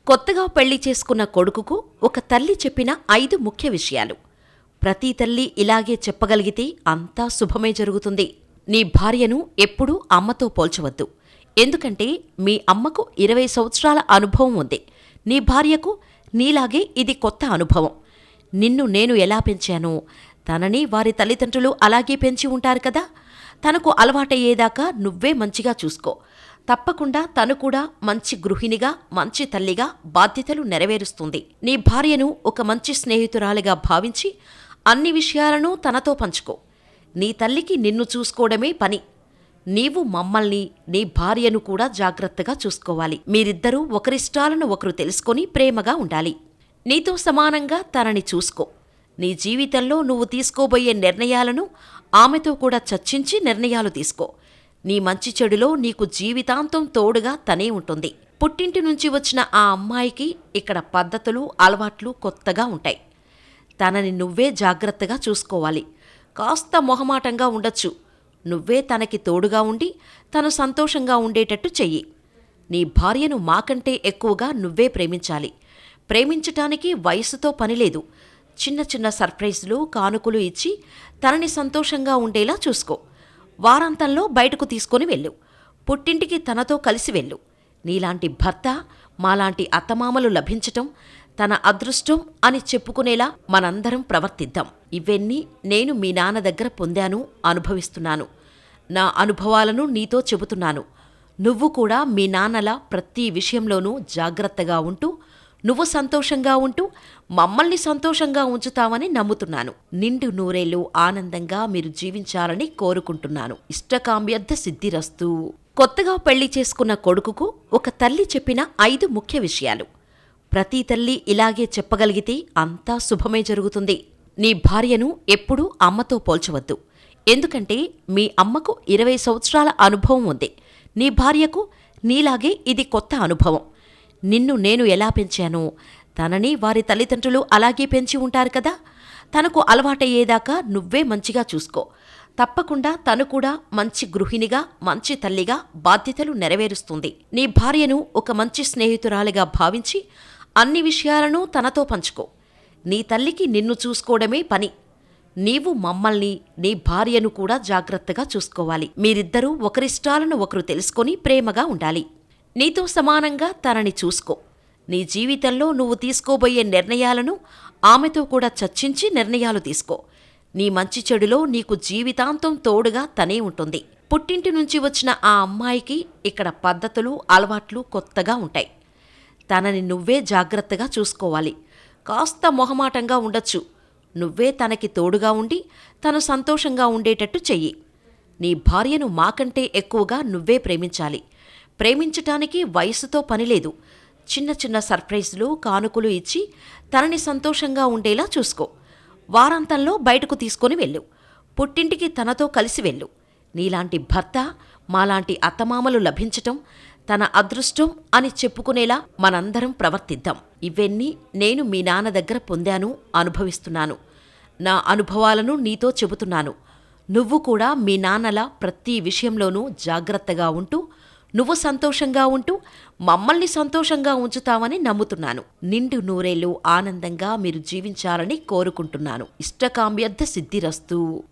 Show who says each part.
Speaker 1: కొత్తగా పెళ్లి చేసుకున్న కొడుకుకు ఒక తల్లి చెప్పిన 5 ముఖ్య విషయాలు. ప్రతి తల్లి ఇలాగే చెప్పగలిగితే అంతా శుభమే జరుగుతుంది. నీ భార్యను ఎప్పుడూ అమ్మతో పోల్చవద్దు. ఎందుకంటే మీ అమ్మకు 20 సంవత్సరాల అనుభవం ఉంది. నీ భార్యకు నీలాగే ఇది కొత్త అనుభవం. నిన్ను నేను ఎలా పెంచానో తనని వారి తల్లిదండ్రులు అలాగే పెంచి ఉంటారు కదా. తనకు అలవాటయ్యేదాకా నువ్వే మంచిగా చూసుకో. తప్పకుండా తను కూడా మంచి గృహిణిగా, మంచి తల్లిగా బాధ్యతలు నెరవేరుస్తుంది. నీ భార్యను ఒక మంచి స్నేహితురాలిగా భావించి అన్ని విషయాలను తనతో పంచుకో. నీ తల్లికి నిన్ను చూసుకోవడమే పని. నీవు మమ్మల్ని, నీ భార్యను కూడా జాగ్రత్తగా చూసుకోవాలి. మీరిద్దరూ ఒకరిష్టాలను ఒకరు తెలుసుకొని ప్రేమగా ఉండాలి. నీతో సమానంగా తనని చూసుకో. నీ జీవితంలో నువ్వు తీసుకోబోయే నిర్ణయాలను ఆమెతో కూడా చర్చించి నిర్ణయాలు తీసుకో. నీ మంచి చెడులో నీకు జీవితాంతం తోడుగా తనే ఉంటుంది. పుట్టింటి నుంచి వచ్చిన ఆ అమ్మాయికి ఇక్కడ పద్ధతులు, అలవాట్లు కొత్తగా ఉంటాయి. తనని నువ్వే జాగ్రత్తగా చూసుకోవాలి. కాస్త మొహమాటంగా ఉండొచ్చు. నువ్వే తనకి తోడుగా ఉండి తను సంతోషంగా ఉండేటట్టు చెయ్యి. నీ భార్యను మాకంటే ఎక్కువగా నువ్వే ప్రేమించాలి. ప్రేమించటానికి వయసుతో పనిలేదు. చిన్న చిన్న సర్ప్రైజులు, కానుకలు ఇచ్చి తనని సంతోషంగా ఉండేలా చూసుకో. వారాంతంలో బయటకు తీసుకొని వెళ్ళు. పుట్టింటికి తనతో కలిసి వెళ్ళు. నీలాంటి భర్త, మాలాంటి అత్తమామలు లభించటం తన అదృష్టం అని చెప్పుకునేలా మనందరం ప్రవర్తిద్దాం. ఇవన్నీ నేను మీ నాన్న దగ్గర పొందాను, అనుభవిస్తున్నాను. నా అనుభవాలను నీతో చెబుతున్నాను. నువ్వు కూడా మీ నాన్నలా ప్రతి విషయంలోనూ జాగ్రత్తగా ఉంటూ, నువ్వు సంతోషంగా ఉంటూ మమ్మల్ని సంతోషంగా ఉంచుతావని నమ్ముతున్నాను. నిండు నూరేళ్లు ఆనందంగా మీరు జీవించాలని కోరుకుంటున్నాను. ఇష్టకామ్యర్థ సిద్ధిరస్తు. కొత్తగా పెళ్లి చేసుకున్న కొడుకుకు ఒక తల్లి చెప్పిన 5 ముఖ్య విషయాలు. ప్రతి తల్లి ఇలాగే చెప్పగలిగితే అంతా శుభమే జరుగుతుంది. నీ భార్యను ఎప్పుడూ అమ్మతో పోల్చవద్దు. ఎందుకంటే మీ అమ్మకు 20 సంవత్సరాల అనుభవం ఉంది. నీ భార్యకు నీలాగే ఇది కొత్త అనుభవం. నిన్ను నేను ఎలా పెంచానో తనని వారి తల్లిదండ్రులు అలాగే పెంచి ఉంటారు కదా. తనకు అలవాటయ్యేదాకా నువ్వే మంచిగా చూసుకో. తప్పకుండా తను కూడా మంచి గృహిణిగా, మంచి తల్లిగా బాధ్యతలు నెరవేరుస్తుంది. నీ భార్యను ఒక మంచి స్నేహితురాలిగా భావించి అన్ని విషయాలను తనతో పంచుకో. నీ తల్లికి నిన్ను చూసుకోవడమే పని. నీవు మమ్మల్ని, నీ భార్యను కూడా జాగ్రత్తగా చూసుకోవాలి. మీరిద్దరూ ఒకరిష్టాలను ఒకరు తెలుసుకొని ప్రేమగా ఉండాలి. నీతో సమానంగా తనని చూసుకో. నీ జీవితంలో నువ్వు తీసుకోబోయే నిర్ణయాలను ఆమెతో కూడా చర్చించి నిర్ణయాలు తీసుకో. నీ మంచి చెడులో నీకు జీవితాంతం తోడుగా తనే ఉంటుంది. పుట్టింటి నుంచి వచ్చిన ఆ అమ్మాయికి ఇక్కడ పద్ధతులు, అలవాట్లు కొత్తగా ఉంటాయి. తనని నువ్వే జాగ్రత్తగా చూసుకోవాలి. కాస్త మొహమాటంగా ఉండొచ్చు. నువ్వే తనకి తోడుగా ఉండి తను సంతోషంగా ఉండేటట్టు చెయ్యి. నీ భార్యను మాకంటే ఎక్కువగా నువ్వే ప్రేమించాలి. ప్రేమించటానికి వయసుతో పనిలేదు. చిన్న చిన్న సర్ప్రైజులు, కానుకలు ఇచ్చి తనని సంతోషంగా ఉండేలా చూసుకో. వారాంతంలో బయటకు తీసుకొని వెళ్ళు. పుట్టింటికి తనతో కలిసి వెళ్ళు. నీలాంటి భర్త, మాలాంటి అత్తమామలు లభించటం తన అదృష్టం అని చెప్పుకునేలా మనందరం ప్రవర్తిద్దాం. ఇవన్నీ నేను మీ నాన్న దగ్గర పొందాను, అనుభవిస్తున్నాను. నా అనుభవాలను నీతో చెబుతున్నాను. నువ్వు కూడా మీ నాన్నలా ప్రతి విషయంలోనూ జాగ్రత్తగా ఉంటూ, నువ్వు సంతోషంగా ఉంటూ మమ్మల్ని సంతోషంగా ఉంచుతావని నమ్ముతున్నాను. నిండు నూరేళ్లు ఆనందంగా మీరు జీవించాలని కోరుకుంటున్నాను. ఇష్టకామ్యర్థ సిద్ధిరస్తు.